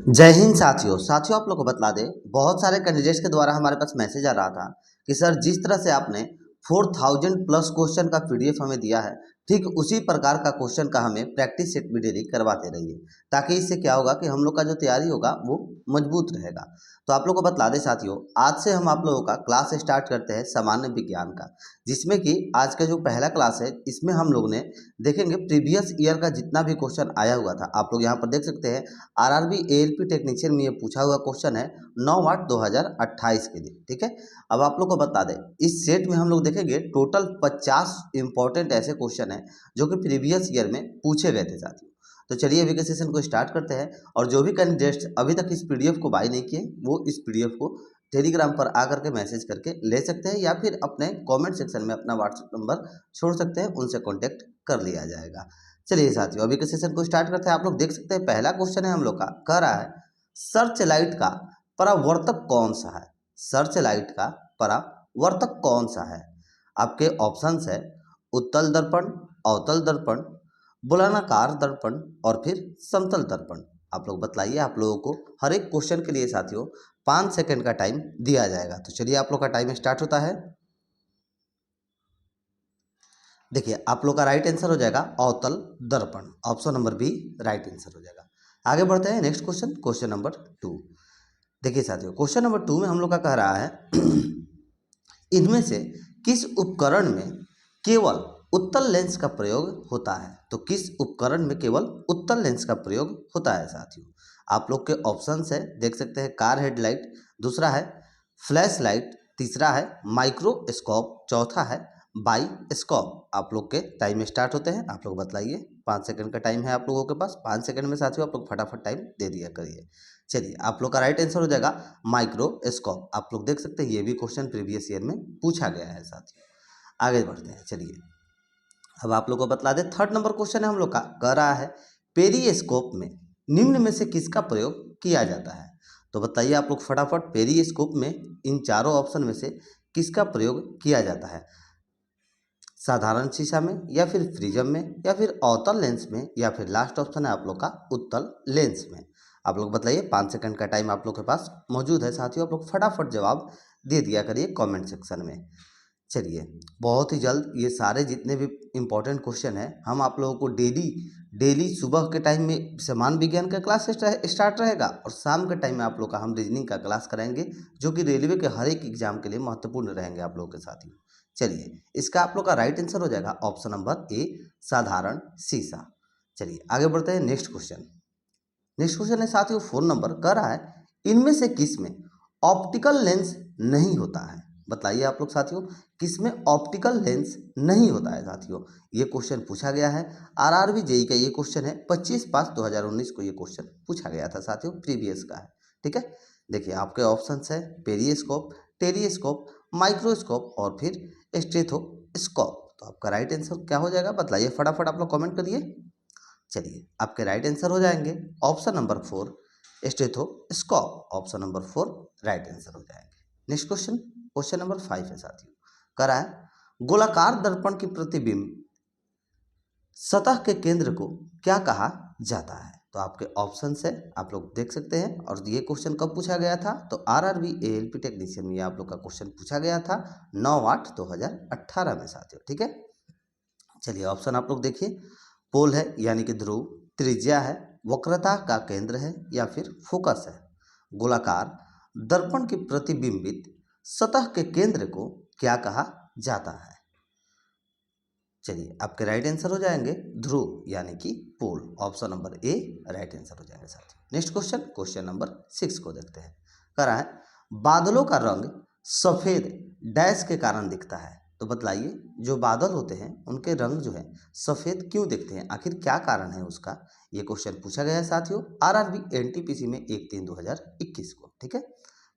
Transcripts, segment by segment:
जय हिंद साथियों। आप लोग को बतला दें, बहुत सारे कैंडिडेट्स के द्वारा हमारे पास मैसेज आ रहा था कि सर जिस तरह से आपने 4000 प्लस क्वेश्चन का पीडीएफ हमें दिया है, ठीक उसी प्रकार का क्वेश्चन का हमें प्रैक्टिस सेट भी डेली करवाते रहिए, ताकि इससे क्या होगा कि हम लोग का जो तैयारी होगा वो मजबूत रहेगा। तो आप लोग को बतला दें साथियों, आज से हम आप लोगों का क्लास स्टार्ट करते हैं सामान्य विज्ञान का, जिसमें कि आज का जो पहला क्लास है इसमें हम लोग ने देखेंगे प्रीवियस ईयर का जितना भी क्वेश्चन आया हुआ था। आप लोग यहाँ पर देख सकते हैं आरआरबी एएलपी टेक्नीशियन में ये पूछा हुआ क्वेश्चन है 9/8/2028 के लिए। ठीक है, अब आप लोग को बता दें इस सेट में हम लोग देखेंगे टोटल 50 इंपॉर्टेंट ऐसे क्वेश्चन हैं जो कि प्रीवियस ईयर में पूछे गए थे साथियों। तो चलिए अभी के सेशन को स्टार्ट करते हैं, और जो भी कैंडिडेट्स अभी तक इस पीडीएफ को बाय नहीं किए वो इस पीडीएफ को टेलीग्राम पर आकर के मैसेज करके ले सकते हैं, या फिर अपने कमेंट सेक्शन में अपना व्हाट्सएप नंबर छोड़ सकते हैं, उनसे कॉन्टेक्ट कर लिया जाएगा। चलिए साथियों अभी के सेशन को स्टार्ट करते हैं। आप लोग देख सकते हैं पहला क्वेश्चन है हम लोग का, कह रहा है सर्च लाइट का परावर्तक कौन सा है। सर्च लाइट का परावर्तक कौन सा है। आपके ऑप्शंस है उत्तल दर्पण, अवतल दर्पण, बेलनाकार दर्पण और फिर समतल दर्पण। आप लोग बतलाइए। आप लोगों को हर एक क्वेश्चन के लिए साथियों 5 सेकंड का टाइम दिया जाएगा। तो चलिए आप लोग का टाइम स्टार्ट होता है। देखिए आप लोग का राइट आंसर हो जाएगा अवतल दर्पण, option number B right answer हो जाएगा। आगे बढ़ते हैं नेक्स्ट क्वेश्चन, क्वेश्चन नंबर 2। देखिए साथियों क्वेश्चन नंबर 2 में हम लोग का कह रहा है इनमें से किस उपकरण में केवल उत्तल लेंस का प्रयोग होता है। तो किस उपकरण में केवल उत्तल लेंस का प्रयोग होता है साथियों। आप लोग के ऑप्शंस है देख सकते हैं कार हेडलाइट, दूसरा है फ्लैश लाइट, तीसरा है माइक्रोस्कोप, चौथा है बाइस्कोप। आप लोग के टाइम स्टार्ट होते हैं। आप लोग बतलाइए, 5 सेकंड का टाइम है आप लोगों के पास। 5 सेकंड में साथियों आप लोग फटाफट टाइम दे दिया करिए। चलिए आप लोग का राइट आंसर हो जाएगा माइक्रोस्कोप। आप लोग देख सकते हैं ये भी क्वेश्चन प्रीवियस ईयर में पूछा गया है साथियों। आगे बढ़ते हैं। चलिए अब आप लोग को बतला दें, थर्ड नंबर क्वेश्चन है हम लोग का, कह रहा है पेरिस्कोप में निम्न में से किसका प्रयोग किया जाता है। तो बताइए आप लोग फटाफट, पेरिस्कोप में इन चारों ऑप्शन में से किसका प्रयोग किया जाता है। साधारण शीशा में, या फिर प्रिज्म में, या फिर अवतल लेंस में, या फिर लास्ट ऑप्शन है आप लोग का उत्तल लेंस में। आप लोग बताइए, 5 सेकंड का टाइम आप लोग के पास मौजूद है साथियों। आप लोग फटाफट जवाब दे दिया करिए कमेंट सेक्शन में। चलिए बहुत ही जल्द ये सारे जितने भी इम्पोर्टेंट क्वेश्चन हैं हम आप लोगों को डेली सुबह के टाइम में समान विज्ञान का क्लास स्टार्ट रहेगा, और शाम के टाइम में आप लोग का हम रीजनिंग का क्लास कराएंगे, जो कि रेलवे के हर एक एग्जाम के लिए महत्वपूर्ण रहेंगे आप लोगों के साथ ही। चलिए इसका आप लोग का राइट आंसर हो जाएगा ऑप्शन नंबर ए, साधारण शीशा। चलिए आगे बढ़ते हैं नेक्स्ट क्वेश्चन। नेक्स्ट क्वेश्चन है साथियों 4 नंबर, कह रहा है इनमें से किस में ऑप्टिकल लेंस नहीं होता है। बताइए आप लोग साथियों, किसमें ऑप्टिकल लेंस नहीं होता है साथियों। ये क्वेश्चन पूछा गया है आरआरबी जेई का, ये क्वेश्चन है 25/5 2019 को ये क्वेश्चन पूछा गया था साथियों, प्रीवियस का है। ठीक है, देखिए आपके ऑप्शंस है पेरिस्कोप, टेलीस्कोप, माइक्रोस्कोप और फिर स्टेथोस्कोप। तो आपका राइट आंसर क्या हो जाएगा बताइए फटाफट, आप लोग कमेंट करिए। चलिए आपके राइट आंसर हो जाएंगे option number 4 stethoscope. Option number 4 right answer हो जाएंगे। नेक्स्ट क्वेश्चन, क्वेश्चन नंबर 5 है साथियों, कह रहा है गोलाकार दर्पण की प्रतिबिंब सतह के केंद्र को क्या कहा जाता है। तो आपके ऑप्शंस है आप लोग देख सकते हैं, और ये क्वेश्चन कब पूछा गया था, तो आरआरबी एएलपी टेक्नीशियन में आप लोग का क्वेश्चन पूछा गया था 9/8/2018 में साथियों। ठीक है, चलिए ऑप्शन आप लोग देखिए, पोल है यानी कि ध्रुव, त्रिज्या है, वक्रता का केंद्र है, या फिर फोकस है। गोलाकार दर्पण की प्रतिबिंबित सतह के केंद्र को क्या कहा जाता है। चलिए आपके राइट आंसर हो जाएंगे ध्रुव यानी कि pole. Option number A right answer हो जाएंगे साथियों। नेक्स्ट क्वेश्चन, क्वेश्चन नंबर 6 को देखते हैं। कह रहा है बादलों का रंग सफेद डैश के कारण दिखता है। तो बतलाइए जो बादल होते हैं उनके रंग जो है सफेद क्यों दिखते हैं, आखिर क्या कारण है उसका। ये क्वेश्चन पूछा गया है साथियों आरआरबी एनटीपीसी में 1/3/2021 को। ठीक है,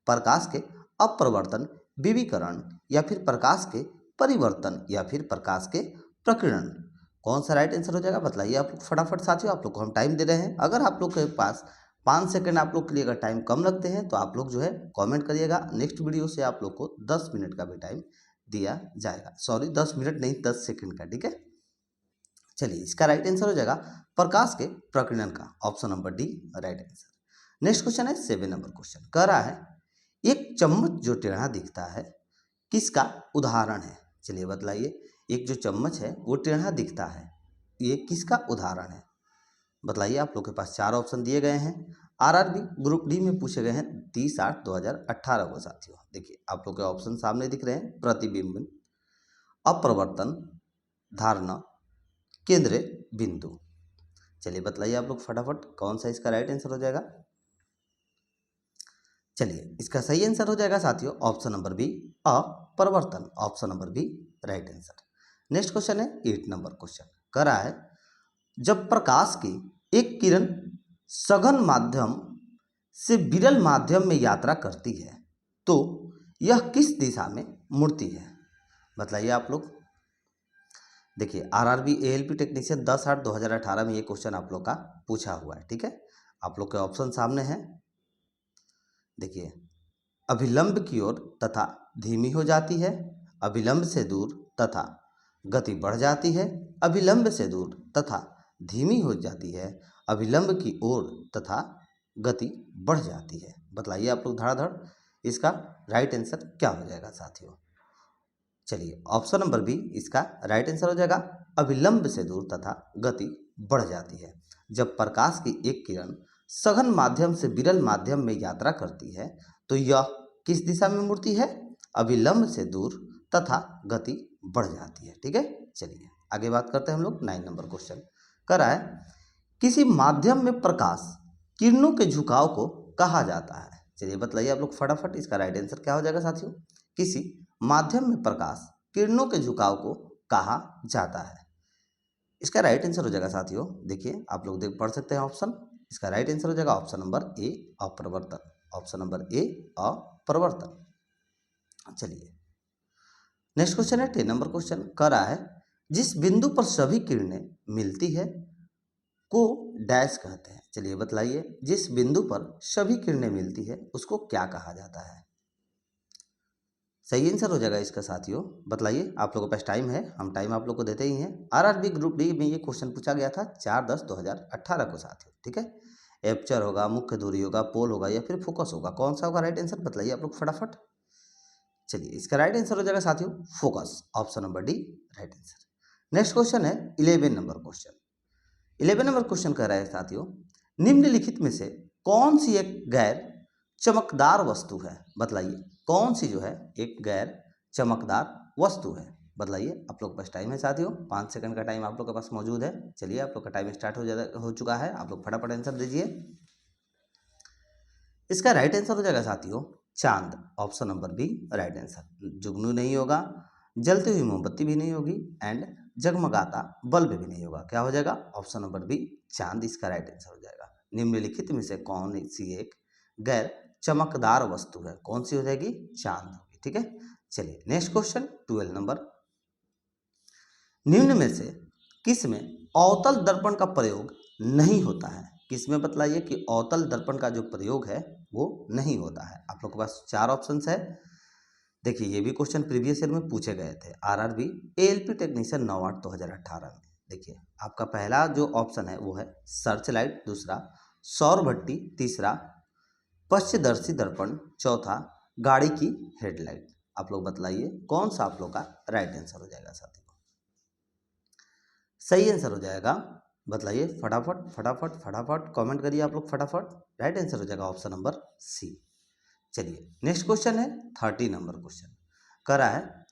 प्रकाश के अपवर्तन, विविकरण, या फिर प्रकाश के परिवर्तन, या फिर प्रकाश के प्रकीर्णन, कौन सा राइट आंसर हो जाएगा बताइए आप लोग फटाफट साथियों। आप लोग को हम टाइम दे रहे हैं, अगर आप लोग के पास 5 सेकंड आप लोग के लिए अगर टाइम कम लगते हैं तो आप लोग जो है कमेंट करिएगा। नेक्स्ट वीडियो से आप लोग को 10 मिनट का भी टाइम दिया जाएगा, सॉरी 10 मिनट नहीं 10 सेकंड का। ठीक है, चलिए इसका राइट आंसर हो जाएगा प्रकाश के प्रकीर्णन का, option number D right answer. Next question है 7 नंबर क्वेश्चन, कह रहा है एक चम्मच जो टेढ़ा दिखता है किसका उदाहरण है। चलिए बतलाइए, एक जो चम्मच है वो टेढ़ा दिखता है, ये किसका उदाहरण है। बतलाइए, आप लोग के पास 4 ऑप्शन दिए गए हैं। आरआरबी ग्रुप डी में पूछे गए हैं 30/8/2018 को साथियों। देखिए आप लोग के ऑप्शन सामने दिख रहे हैं, प्रतिबिंब, अपरिवर्तन, धारणा, केंद्र बिंदु। चलिए बतलाइए आप लोग फटाफट कौन सा इसका राइट आंसर हो जाएगा। चलिए इसका सही आंसर हो जाएगा साथियों ऑप्शन नंबर बी, अपरिवर्तन। Option number B right answer. Next question है 8 नंबर क्वेश्चन, कह रहा है जब प्रकाश की एक किरण सघन माध्यम से विरल माध्यम में यात्रा करती है तो यह किस दिशा में मुड़ती है। बताइए आप लोग। देखिए आरआरबी एएलपी टेक्नीशियन 10/8/2018 में ये क्वेश्चन आप लोग का पूछा हुआ है, ठीक है। आप लोग के ऑप्शन सामने हैं। देखिए अभिलंब की ओर तथा धीमी हो जाती है, अभिलंब से दूर तथा गति बढ़ जाती है, अभिलंब से दूर तथा धीमी हो जाती है, अभिलंब की ओर तथा गति बढ़ जाती है। बतलाइए आप लोग धड़ाधड़, इसका राइट आंसर क्या हो जाएगा साथियों। चलिए ऑप्शन नंबर बी इसका राइट आंसर हो जाएगा, अभिलंब से दूर तथा गति बढ़ जाती है। जब प्रकाश की एक किरण सघन माध्यम से विरल माध्यम में यात्रा करती है तो यह किस दिशा में मुड़ती है, अभिलंब से दूर तथा गति बढ़ जाती है, ठीक है। चलिए आगे बात करते हैं हम लोग 9 नंबर क्वेश्चन, कह रहा है किसी माध्यम में प्रकाश किरणों के झुकाव को कहा जाता है। चलिए बतलाइए आप लोग फटाफट, इसका राइट आंसर क्या हो जाएगा साथियों। किसी माध्यम में प्रकाश किरणों के झुकाव को कहा जाता है, इसका राइट आंसर हो जाएगा साथियों। देखिए आप लोग देख पढ़ सकते हैं ऑप्शन, इसका राइट आंसर हो जाएगा ऑप्शन नंबर ए, अपरिवर्तन। ऑप्शन नंबर ए, अपरिवर्तन। चलिए नेक्स्ट क्वेश्चन है 10 नंबर क्वेश्चन, कह रहा है जिस बिंदु पर सभी किरणें मिलती है को डैश कहते हैं। चलिए बतलाइए, जिस बिंदु पर सभी किरणें मिलती है उसको क्या कहा जाता है। सही आंसर हो जाएगा इसका साथियों। बतलाइए, आप लोगों के पास टाइम है, हम टाइम आप लोग को देते ही हैं। आरआरबी ग्रुप डी में ये क्वेश्चन पूछा गया था 4/10/2018 को साथियों, ठीक है। एपर्चर होगा, मुख्य दूरी होगा, पोल होगा या फिर फोकस होगा, कौन सा होगा राइट आंसर बतलाइए आप लोग फटाफट। चलिए इसका राइट आंसर हो जाएगा साथियों focus. Option number D right answer. Next question है 11 नंबर क्वेश्चन। 11 नंबर क्वेश्चन कह रहा है साथियों निम्नलिखित में से कौन सी एक गैर चमकदार वस्तु है। बतलाइए कौन सी जो है एक गैर चमकदार वस्तु है। बतलाइए, आप लोग के पास टाइम है साथियों, 5 सेकंड का टाइम आप लोग के पास मौजूद है। चलिए आप लोग का टाइम स्टार्ट हो चुका है, आप लोग फटाफट आंसर दीजिए। इसका राइट आंसर हो जाएगा साथियों चांद। Option number B right answer. जुगनू नहीं होगा, जलती हुई मोमबत्ती भी नहीं होगी एंड जगमगाता बल्ब भी नहीं होगा। क्या हो जाएगा ऑप्शन नंबर बी चांद, इसका राइट आंसर हो जाएगा। निम्नलिखित में से कौन सी एक गैर चमकदार वस्तु है, कौन सी हो जाएगी, चांद होगी, ठीक है। चलिए नेक्स्ट क्वेश्चन 12 नंबर, निम्न में से किस में अवतल दर्पण का प्रयोग नहीं होता है। किस में बतलाइए कि अवतल दर्पण का जो प्रयोग है वो नहीं होता है। आप लोग के पास 4 ऑप्शंस है। देखिए ये भी क्वेश्चन प्रीवियस ईयर में पूछे गए थे आरआरबी एएलपी टेक्नीशियन 9/8/2018 में। देखिए आपका पहला जो ऑप्शन है वो है सर्च लाइट, दूसरा सौर भट्टी, तीसरा पश्चदर्शी दर्पण, चौथा गाड़ी की हेडलाइट। आप लोग बतलाइए कौन सा आप लोग का राइट आंसर हो जाएगा साथियों। सही आंसर हो जाएगा, बतलाइए फटाफट फटाफट फटाफट कमेंट करिए आप लोग फटाफट। राइट आंसर हो जाएगा ऑप्शन नंबर सी। चलिए नेक्स्ट क्वेश्चन है 30 नंबर क्वेश्चन, कह रहा है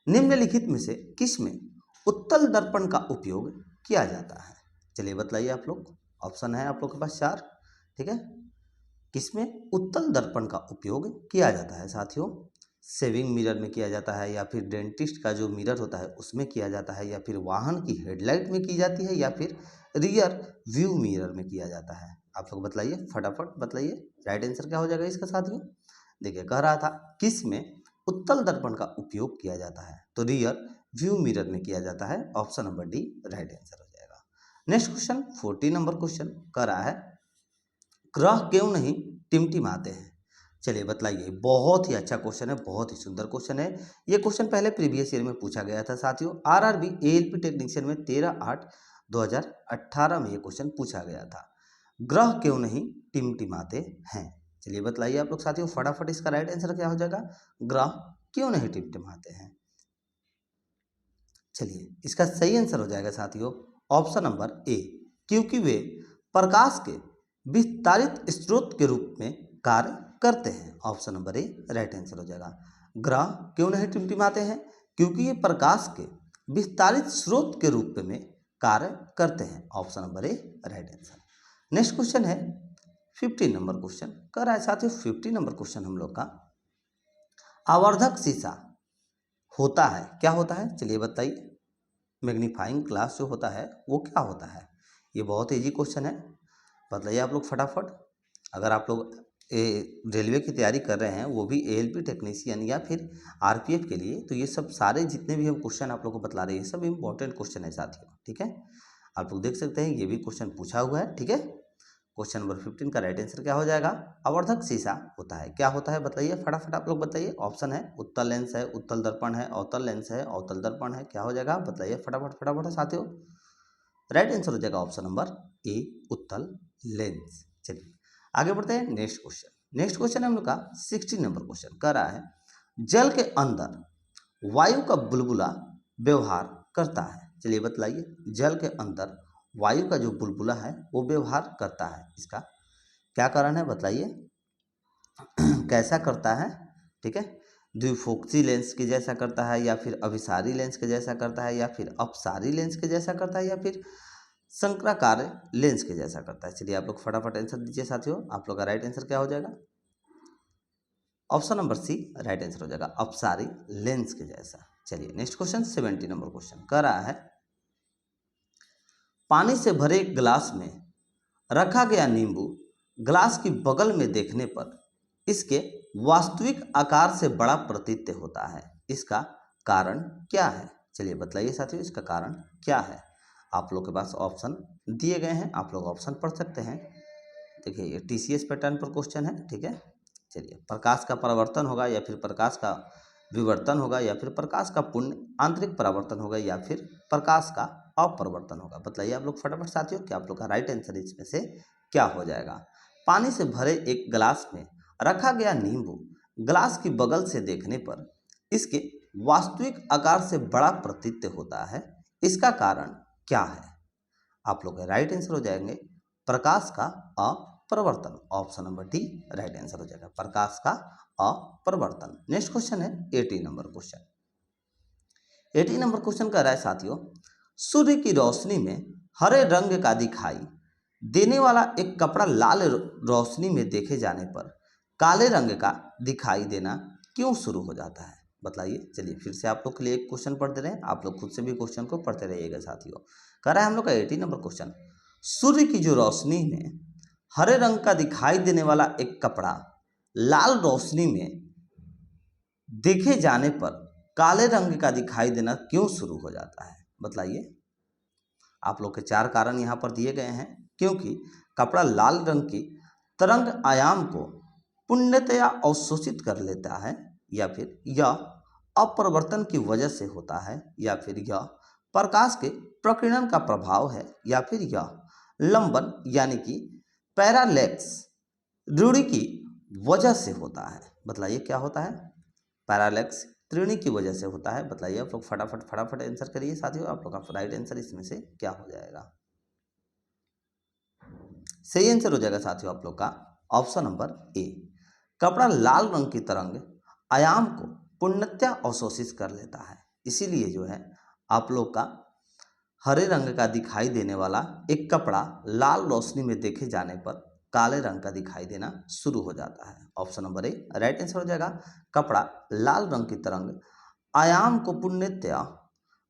निम्नलिखित में से किस में उत्तल दर्पण का उपयोग किया जाता है। चलिए बतलाइए आप लोग, ऑप्शन है आप लोग के पास 4, ठीक है। किसमें उत्तल दर्पण का उपयोग किया जाता है साथियों। सेविंग मिरर में किया जाता है, या फिर डेंटिस्ट का जो मिरर होता है उसमें किया जाता है, या फिर वाहन की हेडलाइट में की जाती है, या फिर रियर व्यू मिरर में किया जाता है। आप लोग बतलाइए फटाफट बतलाइए, राइट आंसर क्या हो जाएगा इसका साथियों। देखिए कह रहा था किस में उत्तल दर्पण का उपयोग किया जाता है, तो रियर व्यू मिरर में किया जाता है। Option number D right answer हो जाएगा। नेक्स्ट क्वेश्चन 14 नंबर क्वेश्चन, कह रहा है ग्रह क्यों नहीं टिमटिमाते हैं। चलिए बतलाइए, बहुत ही अच्छा क्वेश्चन है, बहुत ही सुंदर क्वेश्चन है। ये क्वेश्चन पहले प्रीवियस ईयर में पूछा गया था साथियों आरआरबी एएलपी टेक्नीशियन में 13/8/2018 में ये क्वेश्चन पूछा गया था। ग्रह क्यों नहीं टिमटिमाते हैं? चलिए बताइए आप लोग साथियों फटाफट, इसका राइट आंसर क्या हो जाएगा? ग्रह क्यों नहीं टिमटिमाते हैं। चलिए इसका सही आंसर हो जाएगा साथियों ऑप्शन नंबर ए, क्योंकि वे प्रकाश के विस्तारित स्रोत के रूप में कार्य करते हैं। Option number A right answer हो जाएगा। ग्रह क्यों नहीं टिमटिमाते हैं? क्योंकि ये प्रकाश के विस्तारित स्रोत के रूप में कार्य करते हैं। Option number A right answer. Next question है 15 नंबर क्वेश्चन। कह रहा है साथियों 15 नंबर क्वेश्चन हम लोग का, आवर्धक शीशा होता है, क्या होता है? चलिए बताइए। मैग्नीफाइंग ग्लास जो होता है वो क्या होता है? ये बहुत इजी क्वेश्चन है, बताइए आप लोग फटाफट। अगर आप लोग रेलवे की तैयारी कर रहे हैं, वो भी एएलपी टेक्नीशियन या फिर आरपीएफ के लिए, तो ये सब सारे जितने भी हम क्वेश्चन आप लोग को बतला रहे हैं सब इंपॉर्टेंट क्वेश्चन है साथियों, ठीक है। आप लोग देख सकते हैं ये भी क्वेश्चन पूछा हुआ है, ठीक है। क्वेश्चन नंबर 15 का राइट आंसर क्या हो जाएगा? आवर्धक शीशा होता है, क्या होता है बताइए फटाफट आप लोग बताइए। ऑप्शन है उत्तल लेंस है, उत्तल दर्पण है, अवतल लेंस है, अवतल दर्पण है, क्या हो जाएगा बताइए फटाफट फटाफट साथियों। राइट आंसर हो जाएगा ऑप्शन नंबर ए, उत्तल लेंस। चलिए आगे बढ़ते हैं नेक्स्ट क्वेश्चन। नेक्स्ट क्वेश्चन है हम लोग का 16 नंबर क्वेश्चन। कह रहा है जल के अंदर वायु का बुलबुला व्यवहार करता है। चलिए बतलाइए, जल के अंदर वायु का जो बुलबुला है वो व्यवहार करता है, इसका क्या कारण है बताइए। कैसा करता है, ठीक है। द्विफोक्सी लेंस के जैसा करता है, या फिर अभिसारी लेंस के जैसा करता है, या फिर अपसारी लेंस के जैसा करता है, या फिर शंक्राकार लेंस के जैसा करता है। चलिए आप लोग फटाफट आंसर दीजिए साथियों। आप लोग का राइट आंसर क्या हो जाएगा? Option number C right answer हो जाएगा, अपसारी लेंस के जैसा। चलिए नेक्स्ट क्वेश्चन 70 नंबर क्वेश्चन। कह रहा है पानी से भरे गिलास में रखा गया नींबू ग्लास की बगल में देखने पर इसके वास्तविक आकार से बड़ा प्रतीत होता है, इसका कारण क्या है? चलिए बताइए साथियों इसका कारण क्या है। आप लोग के पास ऑप्शन दिए गए हैं, आप लोग ऑप्शन पढ़ सकते हैं। देखिए ये टीसीएस पैटर्न पर क्वेश्चन है, ठीक है। चलिए प्रकाश का परावर्तन होगा, या फिर प्रकाश का विवर्तन होगा, या फिर प्रकाश का पूर्ण आंतरिक परावर्तन होगा, या फिर प्रकाश का अपरिवर्तन होगा। बताइए आप लोग फटाफट साथियों कि आप लोग का राइट आंसर इसमें से क्या हो जाएगा। पानी से भरे एक गिलास में रखा गया नींबू गिलास की बगल से देखने पर इसके वास्तविक आकार से बड़ा प्रतीत होता है, इसका कारण क्या है? आप लोग के राइट आंसर हो जाएंगे प्रकाश का अपरिवर्तन। Option number D right answer हो जाएगा, प्रकाश का अपरिवर्तन। नेक्स्ट क्वेश्चन है 80 नंबर क्वेश्चन। 80 नंबर क्वेश्चन कह रहा है साथियों सूर्य की रोशनी में हरे रंग का दिखाई देने वाला एक कपड़ा लाल रोशनी में देखे जाने पर काले रंग का दिखाई देना क्यों शुरू हो जाता है? बताइए। चलिए फिर से आप लोग के लिए एक क्वेश्चन पढ़ दे रहे हैं, आप लोग खुद से भी क्वेश्चन को पढ़ते रहिएगा साथियों। कह रहा है हम लोग का 80 नंबर क्वेश्चन, सूर्य की जो रोशनी में हरे रंग का दिखाई देने वाला एक कपड़ा लाल रोशनी में देखे जाने पर काले रंग का दिखाई देना क्यों शुरू हो जाता है? बताइए। आप लोग के 4 कारण यहाँ पर दिए गए हैं। क्योंकि कपड़ा लाल रंग की तरंग आयाम को पूर्णतया अवशोषित कर लेता है, या फिर यह अपरिवर्तन की वजह से होता है, या फिर यह प्रकाश के प्रकीर्णन का प्रभाव है, या फिर यह लंबन यानी कि पैरालेक्स रूढ़ि की वजह से होता है। बताइए क्या होता है? पैरालेक्स त्रिणी की वजह से होता है। बताइए आप लोग फटाफट फटाफट आंसर करिए साथियों। आप लोग का राइट आंसर इसमें से क्या हो जाएगा? सही आंसर हो जाएगा साथियों आप लोग का ऑप्शन नंबर ए, कपड़ा लाल रंग की तरंग आयाम को पूर्णतया अवशोषित कर लेता है, इसीलिए जो है आप लोग का हरे रंग का दिखाई देने वाला एक कपड़ा लाल रोशनी में देखे जाने पर काले रंग का दिखाई देना शुरू हो जाता है। Option number A right answer हो जाएगा, कपड़ा लाल रंग की तरंग आयाम को पूर्णतया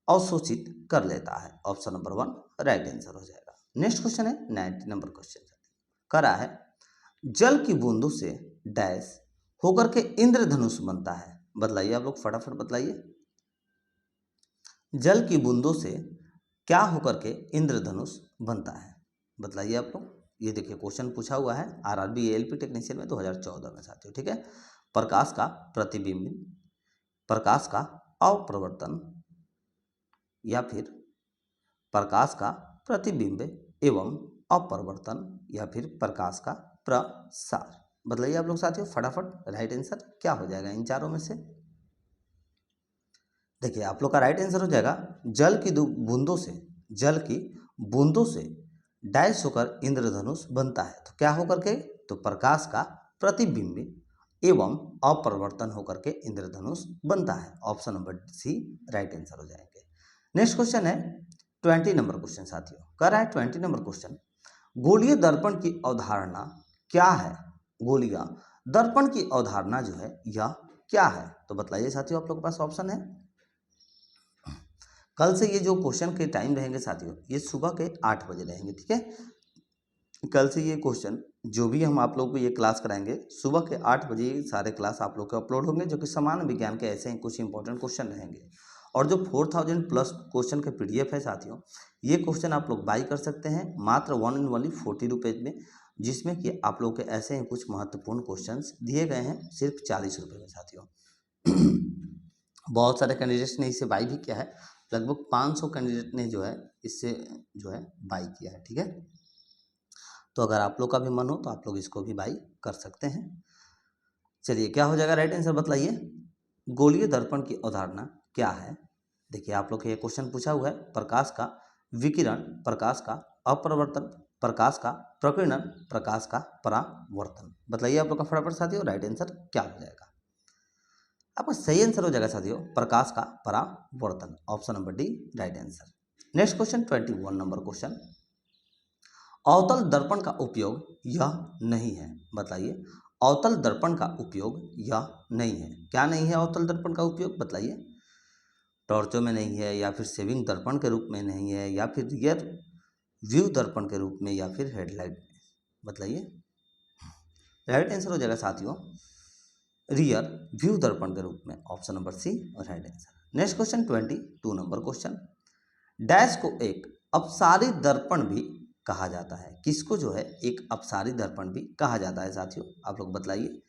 अवशोषित कर लेता है। ऑप्शन नंबर 1 राइट आंसर हो जाएगा। नेक्स्ट क्वेश्चन है 90 नंबर क्वेश्चन। करा है जल की बूंदों से डैश होकर के इंद्रधनुष बनता है। बतलाइए आप लोग फटाफट बतलाइए, जल की बूंदों से क्या होकर के इंद्रधनुष बनता है? बतलाइए आप लोग। ये देखिए क्वेश्चन पूछा हुआ है आरआरबी एएलपी टेक्नीशियन में 2014 में साथियों, ठीक है। प्रकाश का प्रतिबिंब, प्रकाश का अपरिवर्तन, या फिर प्रकाश का प्रतिबिंब एवं अपरिवर्तन, या फिर प्रकाश का प्रसार। बताइए आप लोग साथियों फटाफट राइट आंसर क्या हो जाएगा इन चारों में से। देखिए आप लोग का राइट आंसर हो जाएगा जल की बूंदों से डैश होकर इंद्रधनुष बनता है। तो क्या होकर के, तो प्रकाश का प्रतिबिंब एवं अपरिवर्तन होकर के इंद्रधनुष बनता है। Option number C right answer हो जाएंगे। नेक्स्ट क्वेश्चन है 20 नंबर क्वेश्चन साथियों, कर रहा है 20 नंबर क्वेश्चन, गोलीय दर्पण की अवधारणा क्या है। गोलीय दर्पण की अवधारणा जो है यह क्या है। तो बताइए साथियों आप लोग के पास ऑप्शन है। कल से ये जो क्वेश्चन के टाइम रहेंगे साथियों ये सुबह के 8 बजे रहेंगे, ठीक है। कल से ये क्वेश्चन जो भी हम आप लोग को ये क्लास कराएंगे सुबह के 8 बजे सारे क्लास आप लोग के अपलोड होंगे, जो कि सामान्य विज्ञान के ऐसे ही कुछ इंपॉर्टेंट क्वेश्चन रहेंगे। और जो 4000 प्लस क्वेश्चन के PDF है साथियों, ये क्वेश्चन आप लोग बाई कर सकते हैं मात्र 1 इन ओनली 40 रुपीज़ में, जिसमें कि आप लोग के ऐसे ही कुछ महत्वपूर्ण क्वेश्चन दिए गए हैं सिर्फ 40 रुपये में साथियों। बहुत सारे कैंडिडेट्स ने इसे बाई भी किया है, लगभग 500 कैंडिडेट ने जो है इससे जो है बाई किया है, ठीक है। तो अगर आप लोग का भी मन हो तो आप लोग इसको भी बाई कर सकते हैं। चलिए क्या हो जाएगा राइट आंसर बताइए। गोलीय दर्पण की अवधारणा क्या है। देखिए आप लोग के ये क्वेश्चन पूछा हुआ है प्रकाश का विकिरण, प्रकाश का अपरिवर्तन, प्रकाश का प्रकीर्णन, प्रकाश का परावर्तन। बताइए आप लोग का फटाफट साथियों राइट आंसर क्या हो जाएगा। आपका सही आंसर हो जाएगा साथियों प्रकाश का परावर्तन। Option number D right answer. Next question 21 number question, अवतल दर्पण का उपयोग यह नहीं है। बताइए अवतल दर्पण का उपयोग यह नहीं है। क्या नहीं है अवतल दर्पण का उपयोग बताइए। टॉर्चों में नहीं है, या फिर सेविंग दर्पण के रूप में नहीं है, या फिर रियर व्यू दर्पण के रूप में, या फिर हेडलाइट में। बताइए राइट आंसर हो जाएगा साथियों रियर व्यू दर्पण के रूप में। Option number C right answer. Next question 22 number question, dash को एक अपसारी दर्पण भी कहा जाता है। किसको जो है एक अपसारी दर्पण भी कहा जाता है साथियों आप लोग बताइए।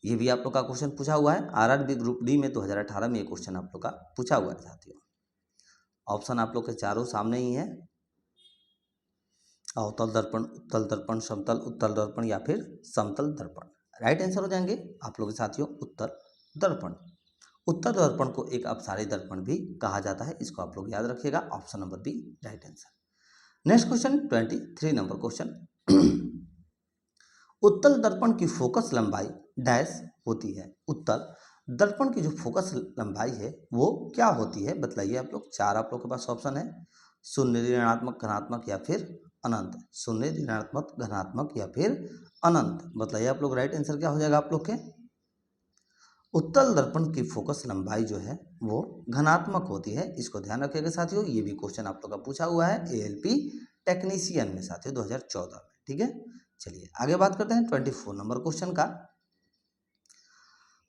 ये भी आप लोग का क्वेश्चन पूछा हुआ है RRB ग्रुप डी में 2018 में ये क्वेश्चन आप लोग का पूछा हुआ है साथियों। ऑप्शन आप लोग के चारों सामने ही है, अवतल दर्पण, उत्तल दर्पण, समतल उत्तल दर्पण या फिर समतल दर्पण। राइट आंसर हो जाएंगे आप लोग के साथियों उत्तर दर्पण। उत्तर दर्पण को एक अपसारी दर्पण भी कहा जाता है, इसको आप लोग याद रखिएगा। Option number B right answer. Next question 23 number question, उत्तल दर्पण की फोकस लंबाई डैश होती है। उत्तल दर्पण की जो फोकस लंबाई है वो क्या होती है बताइए आप लोग। चार आप लोग के पास ऑप्शन है, शून्य, ऋणात्मक, धनात्मक या फिर अनंत। शून्य, ऋणात्मक, धनात्मक या फिर अनंत। बताइए आप लोग राइट आंसर क्या हो जाएगा आप लोग के। उत्तल दर्पण की फोकस लंबाई जो है वो धनात्मक होती है, इसको ध्यान रखिएगा साथियों। ये भी क्वेश्चन आप लोग का पूछा हुआ है ALP टेक्नीशियन में साथियों 2014 में, ठीक है। चलिए आगे बात करते हैं 24 नंबर क्वेश्चन का,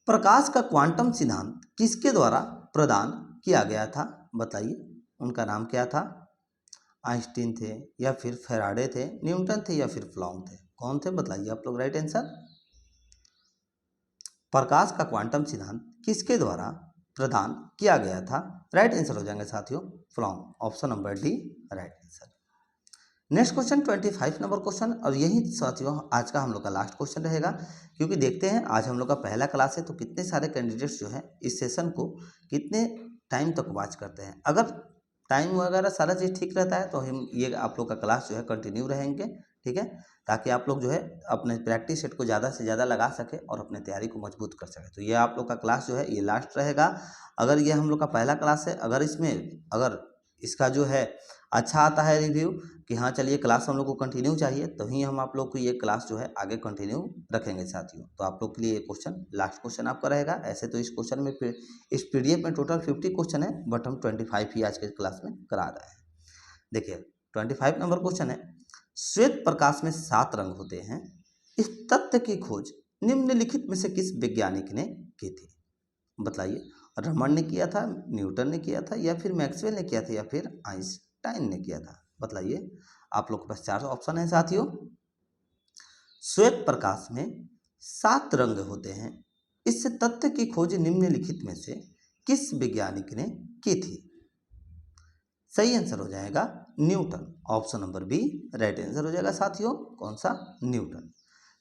प्रकाश का क्वांटम सिद्धांत किसके द्वारा प्रदान किया गया था। बताइए उनका नाम क्या था। आइंस्टीन थे, या फिर फैराडे थे, न्यूटन थे, या फिर प्लॉन्क थे। कौन थे बताइए आप लोग राइट आंसर। प्रकाश का क्वांटम सिद्धांत किसके द्वारा प्रदान किया गया था। राइट आंसर हो जाएंगे साथियों Planck. Option number D right answer. Next question 25 number question, और यही साथियों आज का हम लोग का लास्ट क्वेश्चन रहेगा, क्योंकि देखते हैं आज हम लोग का पहला क्लास है तो कितने सारे कैंडिडेट्स जो हैं इस सेशन को कितने टाइम तक वॉच करते हैं। अगर टाइम वगैरह सारा चीज़ ठीक रहता है तो हम ये आप लोग का क्लास जो है कंटिन्यू रहेंगे, ठीक है, ताकि आप लोग जो है अपने प्रैक्टिस सेट को ज़्यादा से ज़्यादा लगा सके और अपने तैयारी को मजबूत कर सके। तो ये आप लोग का क्लास जो है ये लास्ट रहेगा। अगर ये हम लोग का पहला क्लास है, अगर इसका जो है अच्छा आता है रिव्यू कि हाँ चलिए क्लास हम लोग को कंटिन्यू चाहिए, तो ही हम आप लोग को ये क्लास जो है आगे कंटिन्यू रखेंगे साथियों। तो आप लोग के लिए ये क्वेश्चन लास्ट क्वेश्चन आपका रहेगा। ऐसे तो इस क्वेश्चन में इस PDF में टोटल 50 क्वेश्चन है, बट हम 25 ही आज के क्लास में करा रहे हैं। देखिए 25 नंबर क्वेश्चन है, श्वेत प्रकाश में 7 रंग होते हैं, इस तथ्य की खोज निम्नलिखित में से किस वैज्ञानिक ने की थी। बताइए रमन ने किया था, न्यूटन ने किया था, या फिर मैक्सवेल ने किया था, या फिर आइंस्टाइन ने किया था। बताइए आप लोग के पास 4 ऑप्शन है साथियों। श्वेत प्रकाश में 7 रंग होते हैं, इस तथ्य की खोज निम्नलिखित में से किस वैज्ञानिक ने की थी। सही आंसर हो जाएगा Newton. Option number B right answer हो जाएगा साथियों, कौन सा, न्यूटन।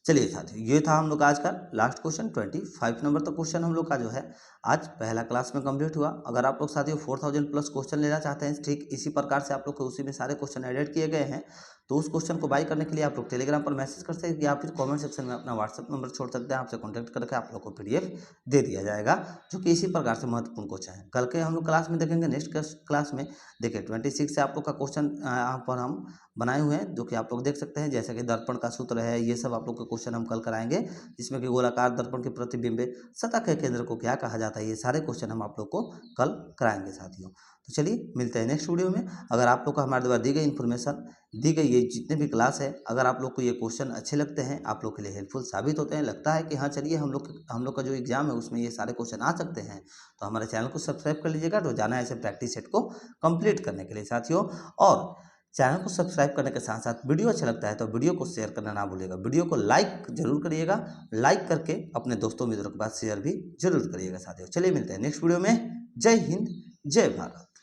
चलिए साथियों, ये था हम लोग आज का लास्ट क्वेश्चन। 25 नंबर तक क्वेश्चन हम लोग का जो है आज पहला क्लास में कंप्लीट हुआ। अगर आप लोग साथियों 4000 प्लस क्वेश्चन लेना चाहते हैं, ठीक इसी प्रकार से आप लोग को उसी में सारे क्वेश्चन एडिट किए गए हैं, तो उस क्वेश्चन को बाई करने के लिए आप लोग टेलीग्राम पर मैसेज कर सकते हैं या फिर कमेंट सेक्शन में अपना व्हाट्सअप नंबर छोड़ सकते हैं। आपसे कॉन्टैक्ट करके आप लोग को PDF दे दिया जाएगा, जो कि इसी प्रकार से महत्वपूर्ण क्वेश्चन है। कल के हम लोग क्लास में देखेंगे, नेक्स्ट क्लास में देखिए 26 से आप लोग का क्वेश्चन यहाँ पर हम बनाए हुए हैं, जो कि आप लोग देख सकते हैं, जैसे कि दर्पण का सूत्र है, ये सब आप लोग के क्वेश्चन हम कल कराएंगे, जिसमें कि गोलाकार दर्पण के प्रतिबिंब सतह के केंद्र को क्या कहा जाता है, ये सारे क्वेश्चन हम आप लोग को कल कराएंगे साथियों। तो चलिए मिलते हैं नेक्स्ट वीडियो में। अगर आप लोग को हमारे द्वारा दी गई इन्फॉर्मेशन, दी गई ये जितने भी क्लास है, अगर आप लोग को ये क्वेश्चन अच्छे लगते हैं, आप लोग के लिए हेल्पफुल साबित होते हैं, लगता है कि हाँ चलिए हम लोग का जो एग्जाम है उसमें ये सारे क्वेश्चन आ सकते हैं, तो हमारे चैनल को सब्सक्राइब कर लीजिएगा रोजाना ऐसे प्रैक्टिस सेट को कंप्लीट करने के लिए साथियों। और चैनल को सब्सक्राइब करने के साथ साथ वीडियो अच्छा लगता है तो वीडियो को शेयर करना ना भूलिएगा, वीडियो को लाइक जरूर करिएगा, लाइक करके अपने दोस्तों मित्रों के पास शेयर भी जरूर करिएगा साथियों। चलिए मिलते हैं नेक्स्ट वीडियो में। जय हिंद, जय भारत।